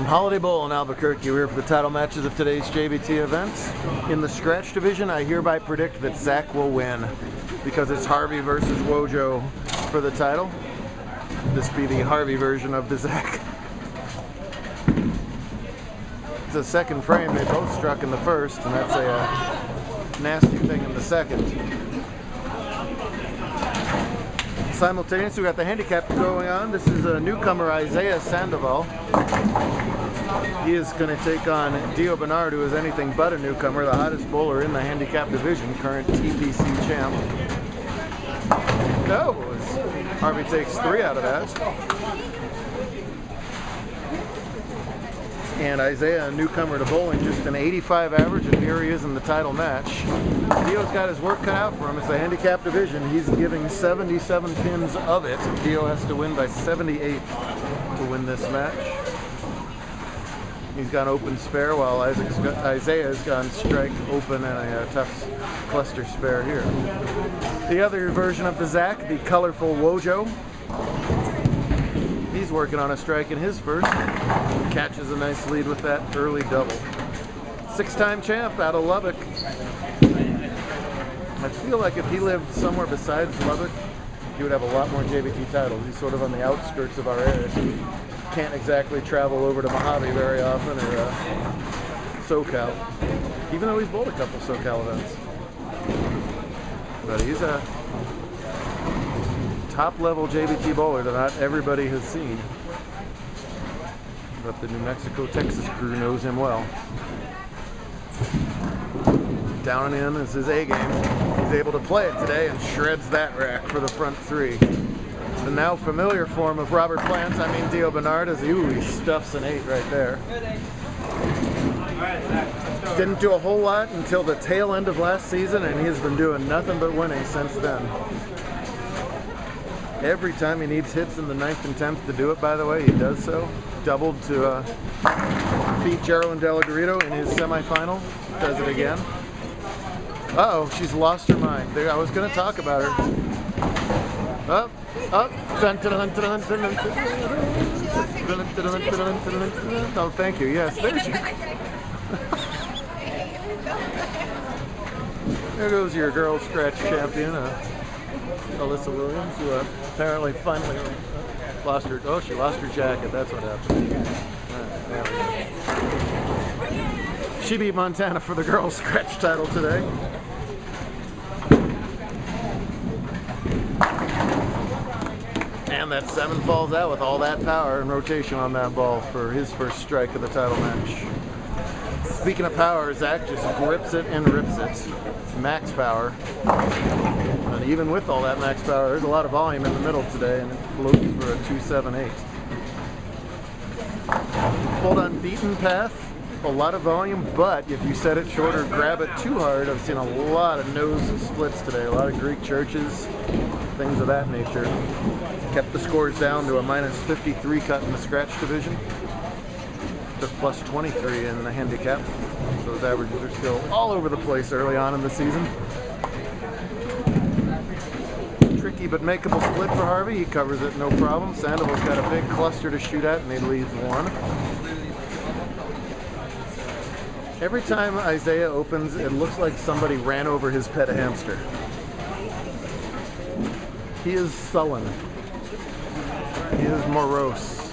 From Holiday Bowl in Albuquerque, we're here for the title matches of today's JBT events. In the scratch division, I hereby predict that Zach will win because it's Harvey versus Wojo for the title. This be the Harvey version of the Zach. It's a second frame. They both struck in the first, and that's a nasty thing in the second. Simultaneously, we got the handicap going on. This is a newcomer, Isaiah Sandoval. He is going to take on Dio Bernard, who is anything but a newcomer, the hottest bowler in the handicap division, current TPC champ. No, Harvey takes 3 out of that. And Isaiah, a newcomer to bowling, just an 85 average, and here he is in the title match. Dio's got his work cut out for him. It's the handicap division. He's giving 77 pins of it. Dio has to win by 78 to win this match. He's gone open spare, while Isaiah's gone strike open and a tough cluster spare here. The other version of the Zach, the colorful Wojo. He's working on a strike in his first. Catches a nice lead with that early double. 6-time champ out of Lubbock. I feel like if he lived somewhere besides Lubbock, he would have a lot more JBT titles. He's sort of on the outskirts of our area. So he can't exactly travel over to Mojave very often, or SoCal, even though he's bowled a couple SoCal events. But he's a top-level JBT bowler that not everybody has seen. But the New Mexico, Texas crew knows him well. Down and in is his A game. He's able to play it today and shreds that rack for the front 3. The now familiar form of Robert Plant, I mean Dio Bernard, he stuffs an 8 right there. Didn't do a whole lot until the tail end of last season, and he has been doing nothing but winning since then. Every time he needs hits in the 9th and 10th to do it, by the way, he does so. Doubled to beat Geraldine Delagarito in his semifinal. Does it again. Uh-oh, she's lost her mind. I was going to talk about her. Up, up. Dun, dun, dun, dun, dun, dun, dun. Oh, thank you. Yes, there she There goes your girl scratch champion, Alyssa Williams, who apparently finally lost her. Oh, she lost her jacket. That's what happened. She beat Montana for the girls' scratch title today. And that 7 falls out with all that power and rotation on that ball for his first strike of the title match. Speaking of power, Zach just grips it and rips it. Max power. And even with all that max power, there's a lot of volume in the middle today, and it floats for a 2.78. Pulled on beaten path, a lot of volume, but if you set it short or grab it too hard, I've seen a lot of nose splits today, a lot of Greek churches, things of that nature. Kept the scores down to a -53 cut in the scratch division. Took +23 in the handicap. So those averages are still all over the place early on in the season. Tricky but makeable split for Harvey. He covers it no problem. Sandoval's got a big cluster to shoot at, and he leaves 1. Every time Isaiah opens, it looks like somebody ran over his pet hamster. He is sullen. He is morose.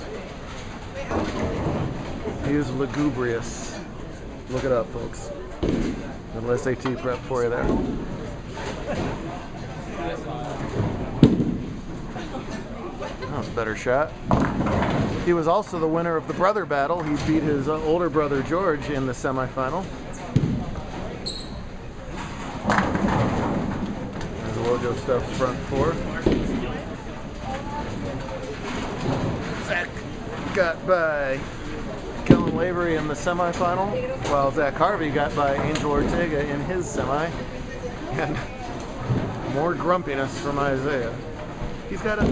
He is lugubrious. Look it up, folks. A little SAT prep for you there. That was a better shot. He was also the winner of the brother battle. He beat his older brother George in the semifinal. There's a Wojo stuff front 4. Zach got by Kellen Lavery in the semifinal, while Zach Harvey got by Angel Ortega in his semi. And more grumpiness from Isaiah. He's got a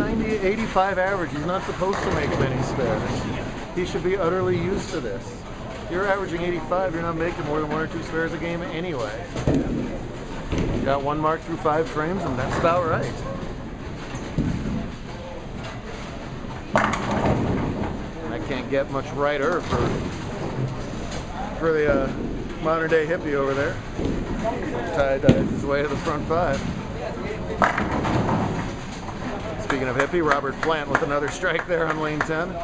85 average. He's not supposed to make many spares. He should be utterly used to this. You're averaging 85, you're not making more than 1 or 2 spares a game anyway. You got 1 mark through 5 frames, and that's about right. I can't get much righter for the modern day hippie over there. Tie-dyes his way to the front 5. Speaking of hippie, Robert Plant with another strike there on lane 10.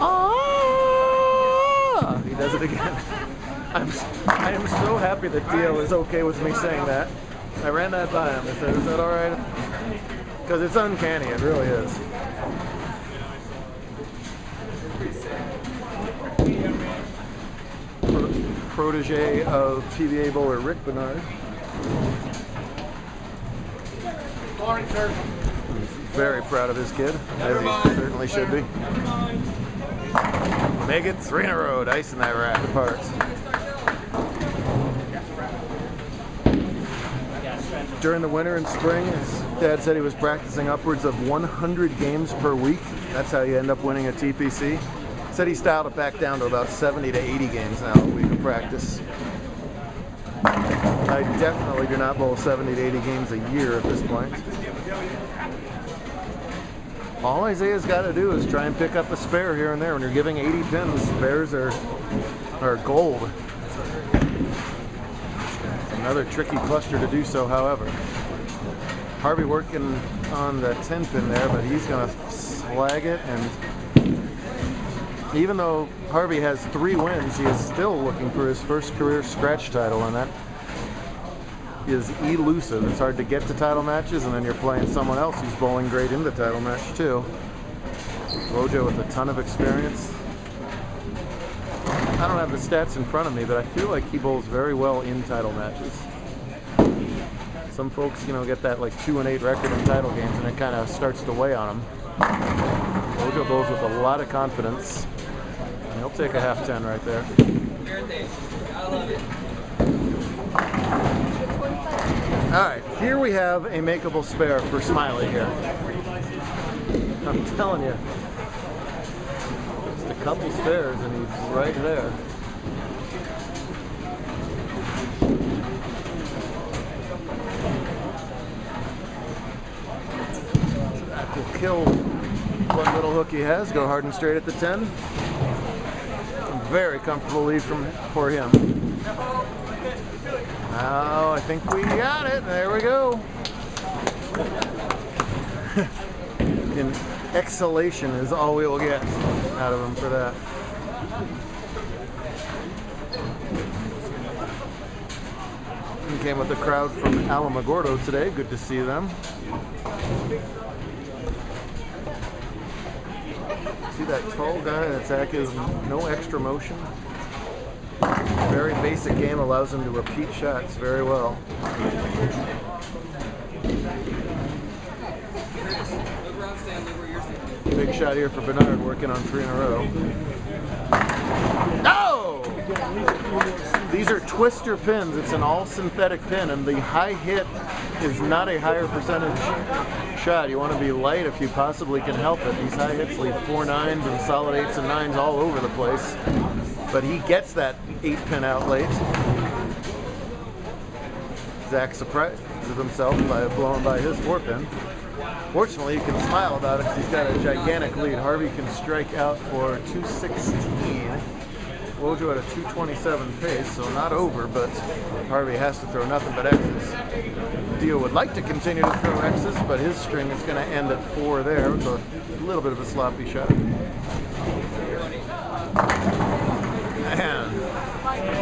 Ah! He does it again. I am so happy that DL is okay with me saying that. I ran that by him. I said, is that all right? Because it's uncanny. It really is. Protege of PBA bowler Rick Bernard. Morning, sir. He's very proud of his kid, as he certainly should be. Make it 3 in a row, dicing that rack apart. During the winter and spring, his dad said he was practicing upwards of 100 games per week. That's how you end up winning a TPC. Said he styled it back down to about 70 to 80 games now a week of practice. I definitely do not bowl 70 to 80 games a year at this point. All Isaiah's got to do is try and pick up a spare here and there. When you're giving 80 pins, spares are gold. Another tricky cluster to do so, however. Harvey working on the 10 pin there, but he's going to slag it. And even though Harvey has 3 wins, he is still looking for his first career scratch title, and that is elusive. It's hard to get to title matches, and then you're playing someone else who's bowling great in the title match too. Wojo with a ton of experience. I don't have the stats in front of me, but I feel like he bowls very well in title matches. Some folks, you know, get that like 2-8 record in title games, and it kind of starts to weigh on them. Wojo bowls with a lot of confidence. And he'll take a half 10 right there. All right, here we have a makeable spare for Smiley here. I'm telling you. Just a couple spares and he's right there. That will kill what little hook he has. Go hard and straight at the 10. Very comfortable lead for him. Now I think we got it. There we go. And exhalation is all we will get out of him for that. He came with a crowd from Alamogordo today. Good to see them. See that tall guy? That Zach is no extra motion. Very basic game, allows him to repeat shots very well. Big shot here for Bernard, working on 3 in a row. Oh! These are twister pins. It's an all synthetic pin, and the high hit is not a higher percentage shot. You want to be light if you possibly can help it. These high hits leave 4 9s and solid 8s and 9s all over the place. But he gets that 8 pin out late. Zach surprises himself by blowing by his 4 pin. Fortunately, you can smile about it because he's got a gigantic lead. Harvey can strike out for 216. Wojo at a 227 pace, so not over, but Harvey has to throw nothing but X's. Dio would like to continue to throw X's, but his string is going to end at 4 there, with a little bit of a sloppy shot. And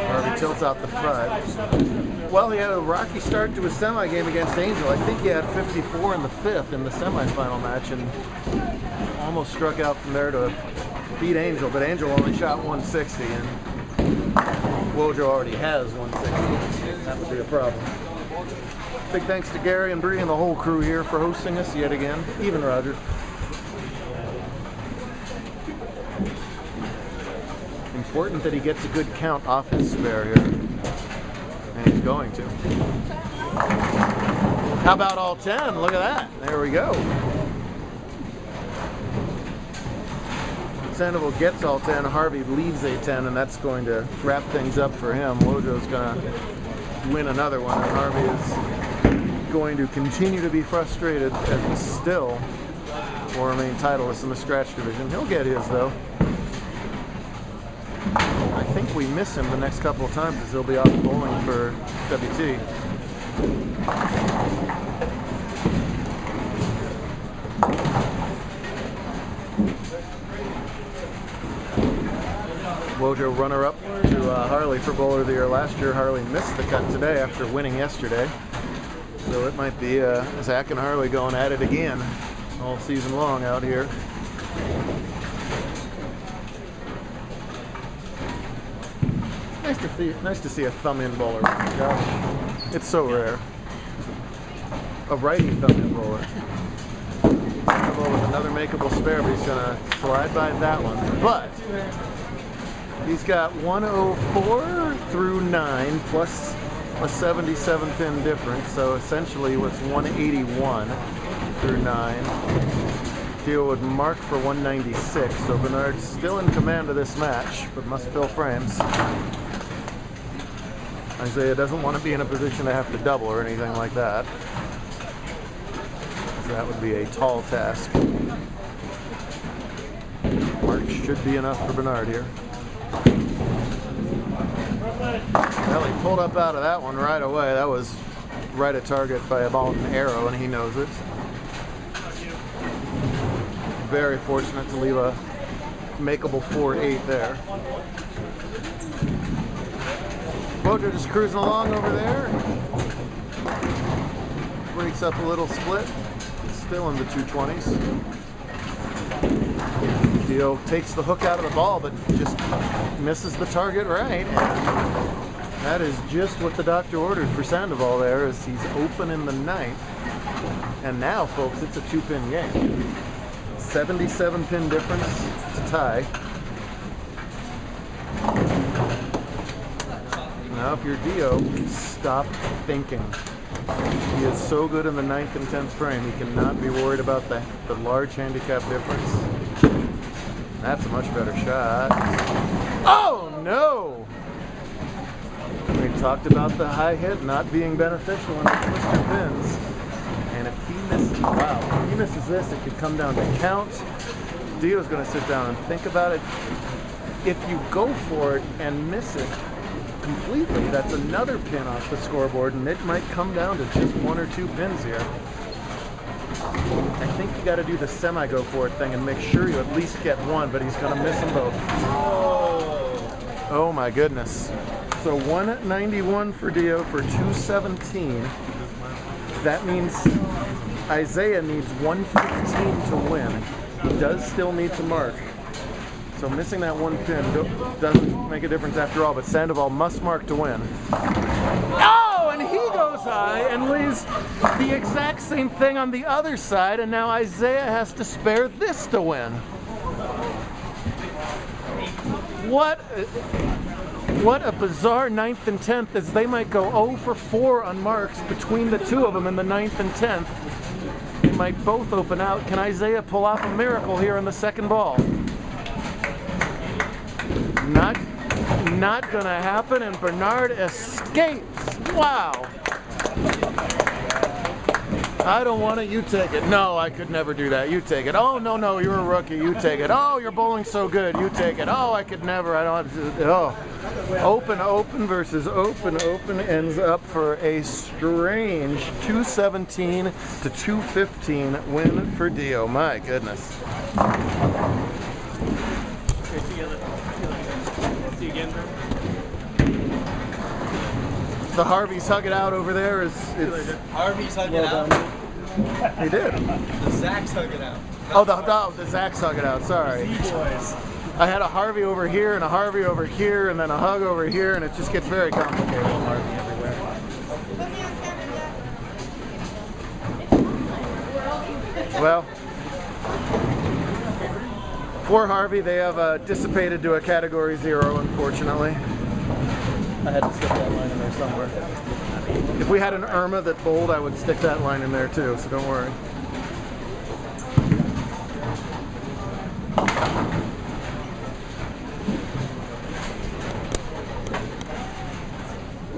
Harvey tilts out the 5. Well, he had a rocky start to his semi game against Angel. I think he had 54 in the 5th in the semifinal match, and almost struck out from there to beat Angel, but Angel only shot 160, and Wojo already has 160. That would be a problem. Big thanks to Gary and Bree and the whole crew here for hosting us yet again. Even Roger. Important that he gets a good count off his spare here. And he's going to. How about all 10? Look at that. There we go. Sandoval gets all 10. Harvey leaves a 10, and that's going to wrap things up for him. Wojo's going to win another one, and Harvey is going to continue to be frustrated as he still will remain titleless in the scratch division. He'll get his, though. think we miss him the next couple of times as he'll be off bowling for WT. Wojo runner-up to Harley for Bowler of the Year last year. Harley missed the cut today after winning yesterday. So it might be Zach and Harley going at it again all season long out here. Nice to see a thumb-in bowler. Gosh, it's so rare. A righty thumb-in bowler. With another makeable spare, but he's going to slide by that one. But he's got 104 through 9 plus a 77 pin difference, so essentially it was 181 through 9. Theo would mark for 196, so Bernard's still in command of this match, but must fill frames. Isaiah doesn't want to be in a position to have to double or anything like that. So that would be a tall task. Mark should be enough for Bernard here. Well, he pulled up out of that one right away. That was right at target by a ball and an arrow, and he knows it. Very fortunate to leave a makeable 4-8 there. Wojo just cruising along over there. Breaks up a little split. Still in the 220s. Theo takes the hook out of the ball, but just misses the target right. And that is just what the doctor ordered for Sandoval there, as he's open in the 9th. And now, folks, it's a 2-pin game. 77 pin difference to tie. Now, if you're Dio, stop thinking. He is so good in the 9th and 10th frame, he cannot be worried about the large handicap difference. That's a much better shot. Oh, no! We talked about the high hit not being beneficial in the twister pins. And if he misses, wow, if he misses this, it could come down to count. Dio's going to sit down and think about it. If you go for it and miss it completely, that's another pin off the scoreboard, and it might come down to just 1 or 2 pins here. I think you got to do the semi-go for it thing and make sure you at least get one, but he's going to miss them both. Oh my goodness. So 191 for Dio for 217. That means Isaiah needs 115 to win. He does still need to mark. So missing that 1 pin doesn't make a difference after all, but Sandoval must mark to win. Oh, and he goes high and leaves the exact same thing on the other side, and now Isaiah has to spare this to win. What a bizarre 9th and 10th, as they might go 0 for 4 on marks between the two of them in the 9th and 10th. They might both open out. Can Isaiah pull off a miracle here in the second ball? Not gonna happen, and Bernard escapes. Wow. I don't want it, you take it. No, I could never do that. You take it. Oh, no, you're a rookie. You take it. Oh, you're bowling so good. You take it. Oh, I could never. I don't. Oh. Open versus open ends up for a strange 217 to 215 win for Dio. My goodness. See you again, bro. The Harveys hug it out over there. Harveys hug it out? He did. The Zacks hug it out. Oh, the Zacks hug it out. Sorry. Z-boys. I had a Harvey over here and a Harvey over here and then a hug over here, and it just gets very complicated. Harvey everywhere. Well, for Harvey, they have dissipated to a category 0, unfortunately. I had to stick that line in there somewhere. If we had an Irma that bowled, I would stick that line in there too, so don't worry.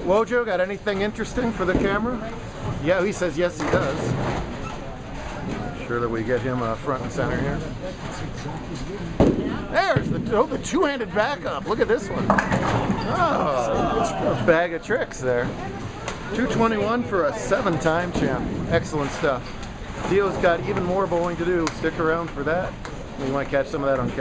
Wojo, got anything interesting for the camera? Yeah, he says yes, he does. sure that we get him front and center here. There's the two-handed backup. Look at this one. Oh, a bag of tricks there. 221 for a 7-time champ. Excellent stuff. Dio's got even more bowling to do. Stick around for that. We might catch some of that on camera.